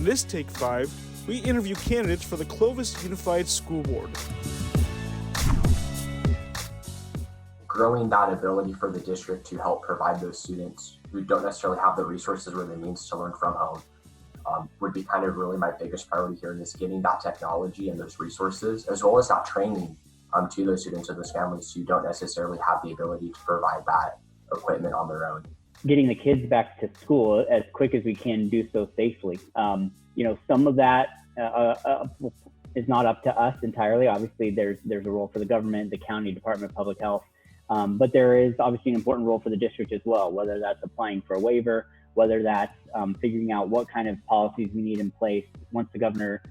this Take 5, we interview candidates for the Clovis Unified School Board. Growing that ability for the district to help provide those students who don't necessarily have the resources or the means to learn from home would be kind of really my biggest priority here, is getting that technology and those resources, as well as that training to those students or those families who don't necessarily have the ability to provide that equipment on their own. Getting the kids back to school as quick as we can, do so safely. Some of that is not up to us entirely. Obviously, there's a role for the government, the county Department of Public Health, but there is obviously an important role for the district as well, whether that's applying for a waiver, whether that's figuring out what kind of policies we need in place once the governor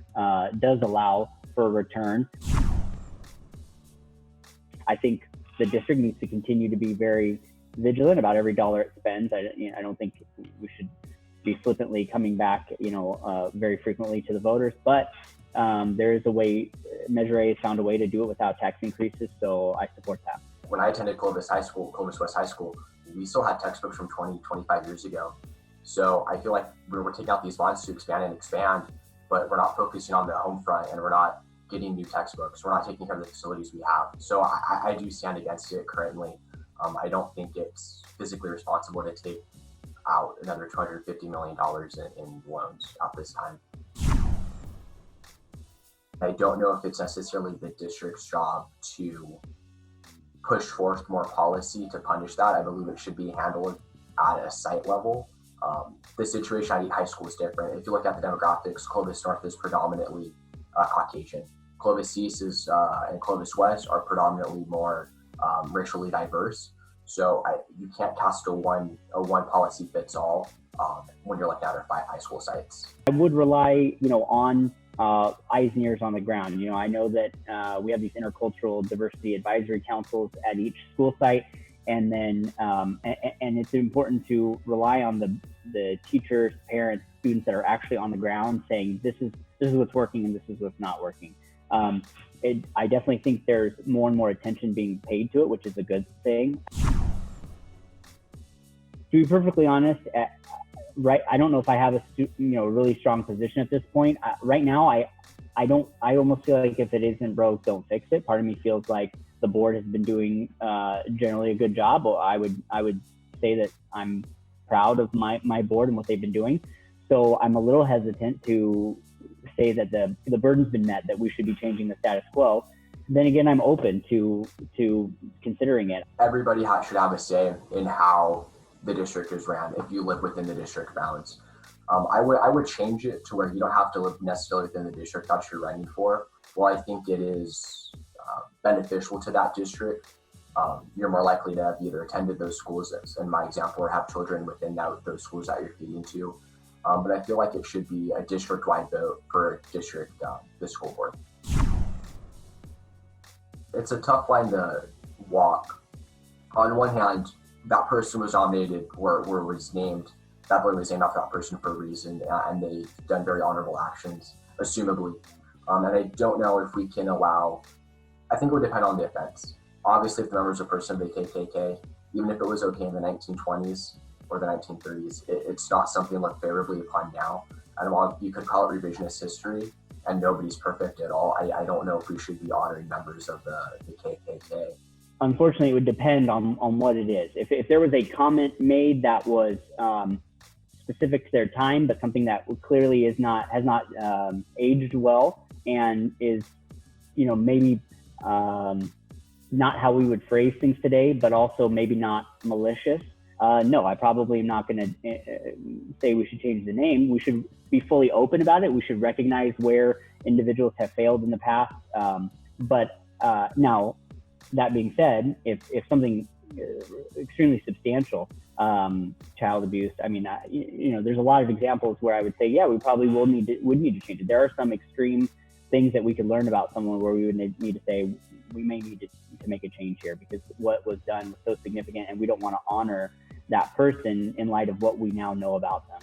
does allow for a return. I think the district needs to continue to be very vigilant about every dollar it spends. I don't think we should be flippantly coming back, very frequently to the voters, but there is a way. Measure A has found a way to do it without tax increases, so I support that. When I attended Clovis West High School, we still had textbooks from 25 years ago. So I feel like we're taking out these funds to expand, but we're not focusing on the home front, and we're not getting new textbooks. We're not taking care of the facilities we have. So I do stand against it currently. I don't think it's physically responsible to take out another $250 million in loans at this time. I don't know if it's necessarily the district's job to push forth more policy to punish that. I believe it should be handled at a site level. The situation at Eat High School is different. If you look at the demographics, Clovis North is predominantly Caucasian. Clovis East and Clovis West are predominantly more racially diverse. So you can't cast a one policy fits all when you're looking at our 5 high school sites. I would rely, on eyes and ears on the ground. I know that we have these intercultural diversity advisory councils at each school site, and then and it's important to rely on the teachers, parents, students that are actually on the ground saying this is what's working and this is what's not working. I definitely think there's more and more attention being paid to it, which is a good thing. To be perfectly honest, I don't know if I have a really strong position at this point. Right now, I almost feel like if it isn't broke, don't fix it. Part of me feels like the board has been doing generally a good job. Well, I would say that I'm proud of my board and what they've been doing. So I'm a little hesitant to say that the burden's been met, that we should be changing the status quo. Then again, I'm open to considering it. Everybody should have a say in how the district is ran if you live within the district bounds. I would change it to where you don't have to live necessarily within the district that you're running for. Well, I think it is beneficial to that district. You're more likely to have either attended those schools, as in my example, or have children within those schools that you're feeding to. But I feel like it should be a district-wide vote for the school board. It's a tough line to walk. On one hand, that person was nominated or was named. That board was named after that person for a reason, and they've done very honorable actions, assumably. And I don't know if we can allow. I think it would depend on the offense. Obviously, if the member is a person of the KKK, even if it was okay in the 1920s or the 1930s, it's not something looked favorably upon now. And while you could call it revisionist history, and nobody's perfect at all, I don't know if we should be honoring members of the KKK. Unfortunately, it would depend on what it is. If there was a comment made that was specific to their time, but something that clearly has not aged well and is, maybe not how we would phrase things today, but also maybe not malicious. No, I probably am not going to say we should change the name. We should be fully open about it. We should recognize where individuals have failed in the past. But now, that being said, if something extremely substantial, child abuse, there's a lot of examples where I would say, yeah, we probably would need to change it. There are some extreme things that we could learn about someone where we would need to say, we may need to make a change here because what was done was so significant and we don't want to honor that person in light of what we now know about them.